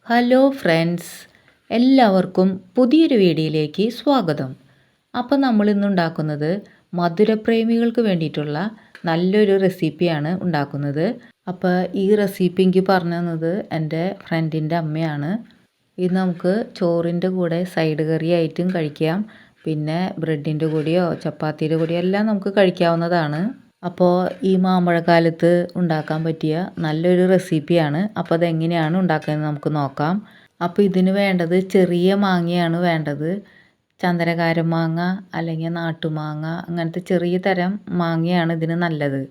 Hello friends, എല്ലാവർക്കും പുതിയൊരു വീഡിയോയിലേക്ക് സ്വാഗതം. അപ്പോൾ നമ്മൾ ഇന്ന് ഉണ്ടാക്കുന്നത് മധുരപ്രേമികൾക്ക് വേണ്ടിയിട്ടുള്ള നല്ലൊരു റെസിപ്പിയാണ് ഉണ്ടാക്കുന്നത്. അപ്പോൾ ഈ റെസിപ്പി എനിക്ക് പറഞ്ഞു തന്നത് എൻ്റെ ഫ്രണ്ടിൻ്റെ അമ്മയാണ്. ഇത് നമുക്ക് ചോറിൻ്റെ കൂടെ സൈഡ് കറി ആയിട്ടും കഴിക്കാം, പിന്നെ ബ്രെഡിൻ്റെ കൂടെയോ ചപ്പാത്തിയുടെ കൂടെയോ എല്ലാം നമുക്ക് കഴിക്കാവുന്നതാണ്. അപ്പോൾ ഈ മാമ്പഴക്കാലത്ത് ഉണ്ടാക്കാൻ പറ്റിയ നല്ലൊരു റെസിപ്പിയാണ്. അപ്പോൾ അതെങ്ങനെയാണ് ഉണ്ടാക്കുന്നത് നമുക്ക് നോക്കാം. അപ്പോൾ ഇതിന് വേണ്ടത് ചെറിയ മാങ്ങയാണ് വേണ്ടത്. ചന്ദനക്കാരൻ മാങ്ങ അല്ലെങ്കിൽ നാട്ടുമാങ്ങ, അങ്ങനത്തെ ചെറിയ തരം മാങ്ങയാണ് ഇതിന് നല്ലത്.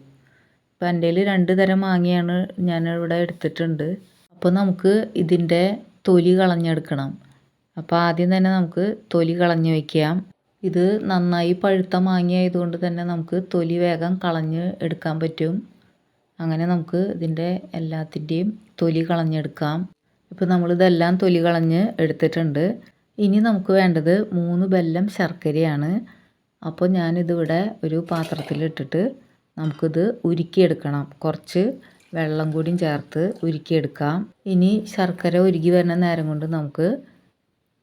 അപ്പോൾ എൻ്റെ കയ്യിൽ 2 തരം മാങ്ങയാണ് ഞാനിവിടെ എടുത്തിട്ടുണ്ട്. അപ്പോൾ നമുക്ക് ഇതിൻ്റെ തൊലി കളഞ്ഞെടുക്കണം. അപ്പോൾ ആദ്യം തന്നെ നമുക്ക് തൊലി കളഞ്ഞ് വയ്ക്കാം. ഇത് നന്നായി പഴുത്ത മാങ്ങ ആയതുകൊണ്ട് തന്നെ നമുക്ക് തൊലി വേഗം കളഞ്ഞ് എടുക്കാൻ പറ്റും. അങ്ങനെ നമുക്ക് ഇതിൻ്റെ എല്ലാത്തിൻ്റെയും തൊലി കളഞ്ഞെടുക്കാം. ഇപ്പോൾ നമ്മളിതെല്ലാം തൊലി കളഞ്ഞ് എടുത്തിട്ടുണ്ട്. ഇനി നമുക്ക് വേണ്ടത് 3 ബെല്ലം ശർക്കരയാണ്. അപ്പോൾ ഞാനിതിവിടെ ഒരു പാത്രത്തിലിട്ടിട്ട് നമുക്കിത് ഉരുക്കിയെടുക്കണം. കുറച്ച് വെള്ളം കൂടിയും ചേർത്ത് ഉരുക്കിയെടുക്കാം. ഇനി ശർക്കര ഉരുകി വരുന്ന നേരം കൊണ്ട് നമുക്ക്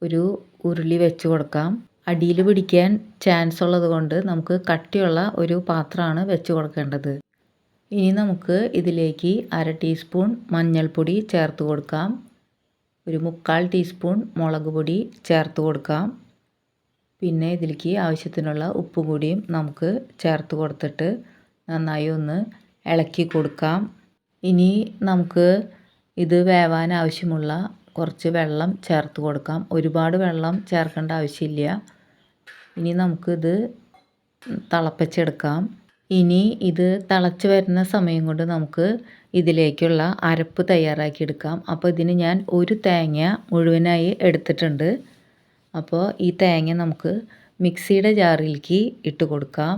ഒരു ഉരുളി വെച്ച് കൊടുക്കാം. അടിയിൽ പിടിക്കാൻ ചാൻസ് ഉള്ളത് കൊണ്ട് നമുക്ക് കട്ടിയുള്ള ഒരു പാത്രമാണ് വെച്ച് കൊടുക്കേണ്ടത്. ഇനി നമുക്ക് ഇതിലേക്ക് 1/2 ടീസ്പൂൺ മഞ്ഞൾപ്പൊടി ചേർത്ത് കൊടുക്കാം. ഒരു 3/4 ടീസ്പൂൺ മുളക് പൊടി ചേർത്ത് കൊടുക്കാം. പിന്നെ ഇതിലേക്ക് ആവശ്യത്തിനുള്ള ഉപ്പ് കൂടിയും നമുക്ക് ചേർത്ത് കൊടുത്തിട്ട് നന്നായി ഒന്ന് ഇളക്കി കൊടുക്കാം. ഇനി നമുക്ക് ഇത് വേവാൻ ആവശ്യമുള്ള കുറച്ച് വെള്ളം ചേർത്ത് കൊടുക്കാം. ഒരുപാട് വെള്ളം ചേർക്കേണ്ട ആവശ്യമില്ല. ഇനി നമുക്കിത് തിളപ്പിച്ചെടുക്കാം. ഇനി ഇത് തിളച്ച് വരുന്ന സമയം കൊണ്ട് നമുക്ക് ഇതിലേക്കുള്ള അരപ്പ് തയ്യാറാക്കിയെടുക്കാം. അപ്പോൾ ഇതിന് ഞാൻ 1 തേങ്ങ മുഴുവനായി എടുത്തിട്ടുണ്ട്. അപ്പോൾ ഈ തേങ്ങ നമുക്ക് മിക്സിയുടെ ജാറിലേക്ക് ഇട്ട് കൊടുക്കാം.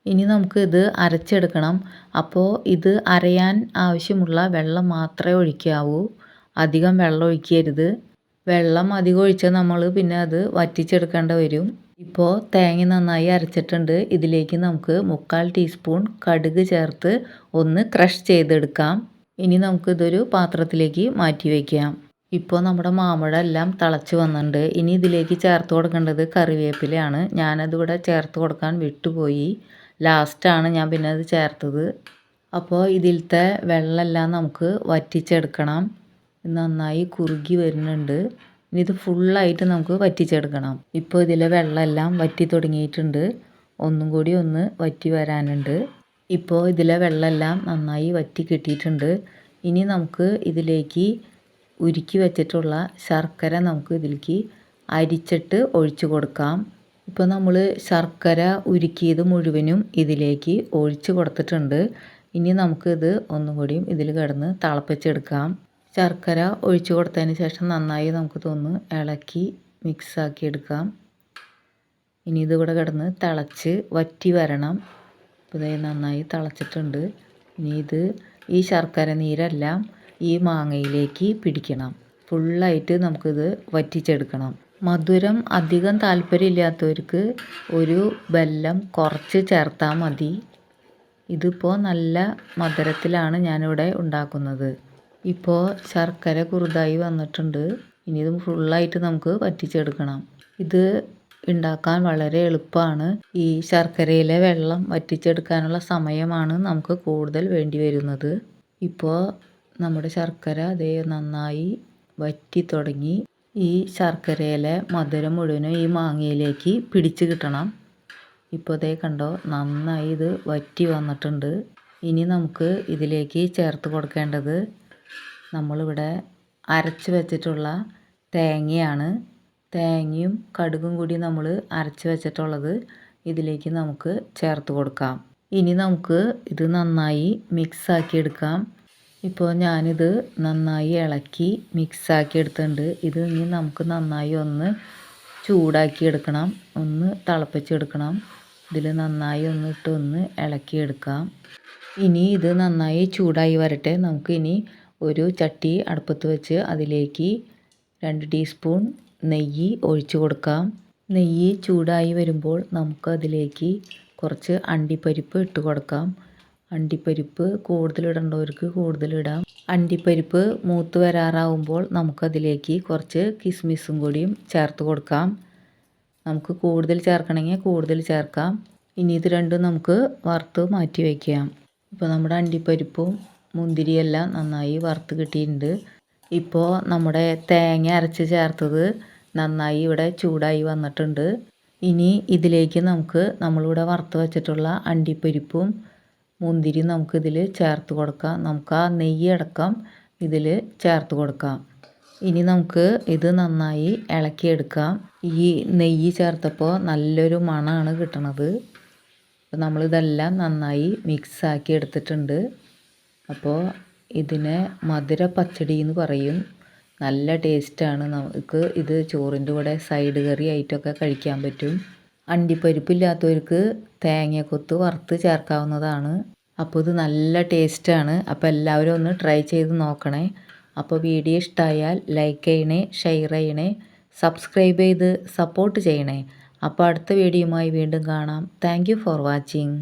ഇനി നമുക്ക് ഇത് അരച്ചെടുക്കണം. അപ്പോൾ ഇത് അരയാൻ ആവശ്യമുള്ള വെള്ളം മാത്രമേ ഒഴിക്കാവൂ. അധികം വെള്ളം ഒഴിക്കരുത്. വെള്ളം അധികം ഒഴിച്ചാൽ നമ്മൾ പിന്നെ അത് വറ്റിച്ചെടുക്കേണ്ട വരും. ഇപ്പോൾ തേങ്ങ നന്നായി അരച്ചിട്ടുണ്ട്. ഇതിലേക്ക് നമുക്ക് 3/4 ടീസ്പൂൺ കടുക് ചേർത്ത് ഒന്ന് ക്രഷ് ചെയ്തെടുക്കാം. ഇനി നമുക്കിതൊരു പാത്രത്തിലേക്ക് മാറ്റി വയ്ക്കാം. ഇപ്പോൾ നമ്മുടെ മാമ്പഴം എല്ലാം തിളച്ച് വന്നിട്ടുണ്ട്. ഇനി ഇതിലേക്ക് ചേർത്ത് കൊടുക്കേണ്ടത് കറിവേപ്പിലയാണ്. ഞാനതിവിടെ ചേർത്ത് കൊടുക്കാൻ വിട്ടുപോയി. ലാസ്റ്റാണ് ഞാൻ പിന്നെ അത് ചേർത്തത്. അപ്പോൾ ഇതിലത്തെ വെള്ളമെല്ലാം നമുക്ക് വറ്റിച്ചെടുക്കണം. നന്നായി കുറുകി വരുന്നുണ്ട്. ഇനി ഇത് ഫുള്ളായിട്ട് നമുക്ക് വറ്റിച്ചെടുക്കണം. ഇപ്പോൾ ഇതിലെ വെള്ളമെല്ലാം വറ്റി തുടങ്ങിയിട്ടുണ്ട്. ഒന്നും കൂടി ഒന്ന് വറ്റി വരാനുണ്ട്. ഇപ്പോൾ ഇതിലെ വെള്ളമെല്ലാം നന്നായി വറ്റി കിട്ടിയിട്ടുണ്ട്. ഇനി നമുക്ക് ഇതിലേക്ക് ഉരുക്കി വെച്ചിട്ടുള്ള ശർക്കര നമുക്ക് ഇതിലേക്ക് അരിച്ചിട്ട് ഒഴിച്ചു കൊടുക്കാം. ഇപ്പോൾ നമ്മൾ ശർക്കര ഉരുക്കിയത് മുഴുവനും ഇതിലേക്ക് ഒഴിച്ചു കൊടുത്തിട്ടുണ്ട്. ഇനി നമുക്കിത് ഒന്നുകൂടിയും ഇതിൽ കിടന്ന് തിളപ്പിച്ചെടുക്കാം. ശർക്കര ഒഴിച്ചു കൊടുത്തതിന് ശേഷം നന്നായി നമുക്കിതൊന്ന് ഇളക്കി മിക്സാക്കി എടുക്കാം. ഇനി ഇതിവിടെ കിടന്ന് തിളച്ച് വറ്റി വരണം. ഇപ്പോൾ ഇത് നന്നായി തിളച്ചിട്ടുണ്ട്. ഇനി ഈ ശർക്കര നീരെല്ലാം ഈ മാങ്ങയിലേക്ക് പിടിക്കണം. ഫുള്ളായിട്ട് നമുക്കിത് വറ്റിച്ചെടുക്കണം. മധുരം അധികം താല്പര്യമില്ലാത്തവർക്ക് ഒരു ബെല്ലം കുറച്ച് ചേർത്താൽ മതി. ഇതിപ്പോൾ നല്ല മധുരത്തിലാണ് ഞാനിവിടെ ഉണ്ടാക്കുന്നത്. ഇപ്പോൾ ശർക്കര കുറുതായി വന്നിട്ടുണ്ട്. ഇനി ഇത് ഫുള്ളായിട്ട് നമുക്ക് വറ്റിച്ചെടുക്കണം. ഇത് ഉണ്ടാക്കാൻ വളരെ എളുപ്പമാണ്. ഈ ശർക്കരയിലെ വെള്ളം വറ്റിച്ചെടുക്കാനുള്ള സമയമാണ് നമുക്ക് കൂടുതൽ വേണ്ടി വരുന്നത്. ഇപ്പോൾ നമ്മുടെ ശർക്കര അതേ നന്നായി വറ്റി തുടങ്ങി. ഈ ശർക്കരയിലെ മധുരം മുഴുവനും ഈ മാങ്ങയിലേക്ക് പിടിച്ച് കിട്ടണം. ഇപ്പോൾ അതേ കണ്ടോ, നന്നായി ഇത് വറ്റി വന്നിട്ടുണ്ട്. ഇനി നമുക്ക് ഇതിലേക്ക് ചേർത്ത് കൊടുക്കേണ്ടത് നമ്മളിവിടെ അരച്ച് വെച്ചിട്ടുള്ള തേങ്ങയാണ്. തേങ്ങയും കടുകും കൂടി നമ്മൾ അരച്ച് വെച്ചിട്ടുള്ളത് ഇതിലേക്ക് നമുക്ക് ചേർത്ത് കൊടുക്കാം. ഇനി നമുക്ക് ഇത് നന്നായി മിക്സാക്കി എടുക്കാം. ഇപ്പോൾ ഞാനിത് നന്നായി ഇളക്കി മിക്സാക്കി എടുത്തിട്ടുണ്ട്. ഇത് ഇനി നമുക്ക് നന്നായി ഒന്ന് ചൂടാക്കി എടുക്കണം, ഒന്ന് തിളപ്പിച്ചെടുക്കണം. ഇതിൽ നന്നായി ഒന്ന് ഇളക്കിയെടുക്കാം. ഇനി ഇത് നന്നായി ചൂടായി വരട്ടെ. നമുക്ക് ഇനി ഒരു ചട്ടി അടുപ്പത്ത് വെച്ച് അതിലേക്ക് 2 ടീസ്പൂൺ നെയ്യ് ഒഴിച്ചു കൊടുക്കാം. നെയ്യ് ചൂടായി വരുമ്പോൾ നമുക്കതിലേക്ക് കുറച്ച് അണ്ടിപ്പരിപ്പ് ഇട്ട് കൊടുക്കാം. അണ്ടിപ്പരിപ്പ് കൂടുതലിടേണ്ടവർക്ക് കൂടുതലിടാം. അണ്ടിപ്പരിപ്പ് മൂത്ത് വരാറാവുമ്പോൾ നമുക്കതിലേക്ക് കുറച്ച് കിസ്മിസും കൂടിയും ചേർത്ത് കൊടുക്കാം. നമുക്ക് കൂടുതൽ ചേർക്കണമെങ്കിൽ കൂടുതൽ ചേർക്കാം. ഇനി ഇത് രണ്ടും നമുക്ക് വറുത്ത് മാറ്റി വയ്ക്കാം. ഇപ്പോൾ നമ്മുടെ അണ്ടിപ്പരിപ്പും മുന്തിരിയെല്ലാം നന്നായി വറുത്ത് കിട്ടിയിട്ടുണ്ട്. ഇപ്പോൾ നമ്മുടെ തേങ്ങ അരച്ച് ചേർത്തത് നന്നായി ഇവിടെ ചൂടായി വന്നിട്ടുണ്ട്. ഇനി ഇതിലേക്ക് നമുക്ക് നമ്മളിവിടെ വറുത്ത് വെച്ചിട്ടുള്ള അണ്ടിപ്പരിപ്പും മുന്തിരിയും നമുക്കിതിൽ ചേർത്ത് കൊടുക്കാം. നമുക്ക് ആ നെയ്യ് അടക്കം ഇതിൽ ചേർത്ത് കൊടുക്കാം. ഇനി നമുക്ക് ഇത് നന്നായി ഇളക്കിയെടുക്കാം. ഈ നെയ്യ് ചേർത്തപ്പോൾ നല്ലൊരു മണമാണ് കിട്ടണത്. അപ്പോൾ നമ്മളിതെല്ലാം നന്നായി മിക്സാക്കി എടുത്തിട്ടുണ്ട്. അപ്പോൾ ഇതിനെ മധുര പച്ചടി എന്ന് പറയും. നല്ല ടേസ്റ്റാണ്. നമുക്ക് ഇത് ചോറിൻ്റെ കൂടെ സൈഡ് കറി ആയിട്ടൊക്കെ കഴിക്കാൻ പറ്റും. അണ്ടിപ്പരിപ്പില്ലാത്തവർക്ക് തേങ്ങക്കൊത്ത് വറുത്ത് ചേർക്കാവുന്നതാണ്. അപ്പോൾ ഇത് നല്ല ടേസ്റ്റാണ്. അപ്പോൾ എല്ലാവരും ഒന്ന് ട്രൈ ചെയ്ത് നോക്കണേ. അപ്പോൾ വീഡിയോ ഇഷ്ടമായാൽ ലൈക്ക് ചെയ്യണേ, ഷെയർ ചെയ്യണേ, സബ്സ്ക്രൈബ് ചെയ്ത് സപ്പോർട്ട് ചെയ്യണേ. അപ്പോൾ അടുത്ത വീഡിയോയുമായി വീണ്ടും കാണാം. Thank you for watching.